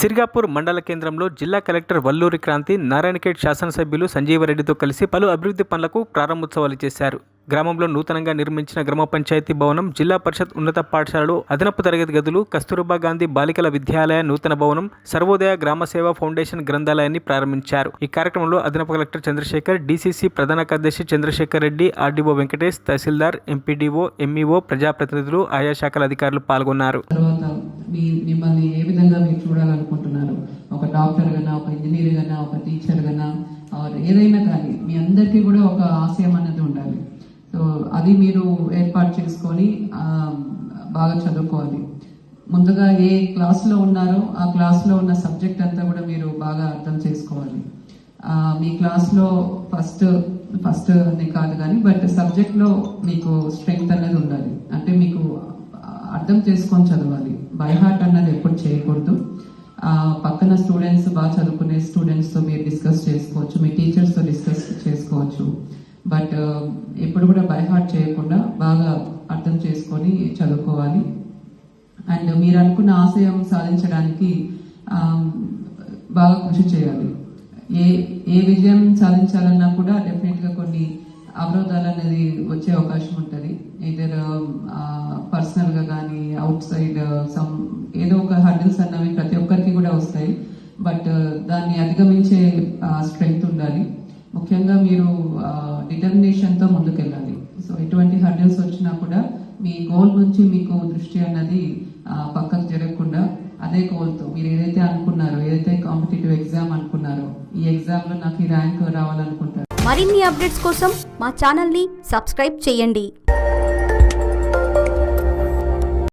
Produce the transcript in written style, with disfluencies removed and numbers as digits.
సిర్గాపూర్ మండల కేంద్రంలో జిల్లా కలెక్టర్ వల్లూరి క్రాంతి, నారాయణఖేడ్ శాసనసభ్యులు సంజీవరెడ్డితో కలిసి పలు అభివృద్ధి పనులకు ప్రారంభోత్సవాలు చేశారు. గ్రామంలో నూతనంగా నిర్మించిన గ్రామ పంచాయతీ భవనం, జిల్లా పరిషత్ ఉన్నత పాఠశాలలో అదనపు తరగతి గదులు, కస్తూర్బా గాంధీ బాలికల విద్యాలయ నూతన భవనం, సర్వోదయ గ్రామ సేవా ఫౌండేషన్ గ్రంథాలయాన్ని ప్రారంభించారు. ఈ కార్యక్రమంలో అదనపు కలెక్టర్ చంద్రశేఖర్, డీసీసీ ప్రధాన కార్యదర్శి చంద్రశేఖర్ రెడ్డి, ఆర్డీఓ వెంకటేష్, తహసీల్దార్, ఎంపీడీఓ, ఎంఈఓ, ప్రజాప్రతినిధులు, ఆయా శాఖల అధికారులు పాల్గొన్నారు. మిమ్మల్ని ఏ విధంగా మీరు చూడాలనుకుంటున్నారు, ఒక డాక్టర్ గానా, ఒక ఇంజనీర్ గానా, ఒక టీచర్ గానా, ఏదైనా కానీ మీ అందరికీ కూడా ఒక ఆశయం అనేది ఉండాలి. సో అది మీరు ఏర్పాటు చేసుకొని బాగా చదువుకోవాలి. ముందుగా ఏ క్లాస్లో ఉన్నారో ఆ క్లాస్లో ఉన్న సబ్జెక్ట్ అంతా కూడా మీరు బాగా అర్థం చేసుకోవాలి. మీ క్లాస్లో ఫస్ట్ అని కాదు కానీ బట్ సబ్జెక్ట్లో మీకు స్ట్రెంగ్త్ అనేది ఉండాలి. అంటే మీకు అర్థం చేసుకొని చదవాలి. బై హార్ట్ అన్నది ఎప్పుడు చేయకూడదు. పక్కన స్టూడెంట్స్ బాగా చదువుకునే స్టూడెంట్స్తో మీరు డిస్కస్ చేసుకోవచ్చు, మీ టీచర్స్తో డిస్కస్ చేసుకోవచ్చు. బట్ ఎప్పుడు కూడా బై హార్ట్ చేయకుండా బాగా అర్థం చేసుకొని చదువుకోవాలి. అండ్ మీరు అనుకున్న ఆశయం సాధించడానికి బాగా కృషి చేయాలి. ఏ విజయం సాధించాలన్నా కూడా డెఫినెట్గా కొన్ని అవరోధాలు అనేది వచ్చే అవకాశం ఉంటుంది. ఇదర్ పర్సనల్ గా కానీ అవుట్ సైడ్ ఏదో ఒక హర్డిల్స్ అన్నవి ప్రతి ఒక్కరికి కూడా వస్తాయి. బట్ దాన్ని అధిగమించే స్ట్రెంగ్త్ ఉండాలి. ముఖ్యంగా మీరు డిటర్మినేషన్ తో ముందుకెళ్ళాలి. సో ఎటువంటి హర్డిల్స్ వచ్చినా కూడా మీ గోల్ నుంచి మీకు దృష్టి అన్నది పక్కకు జరగకుండా అదే గోల్తో మీరు ఏదైతే అనుకున్నారో, ఏదైతే కాంపిటేటివ్ ఎగ్జామ్ అనుకున్నారో, ఈ ఎగ్జామ్ లో నాకు ఈ ర్యాంక్ రావాలనుకుంటారు. మరిన్ని అప్డేట్స్ కోసం మా ఛానల్ ని సబ్స్క్రైబ్ చేయండి.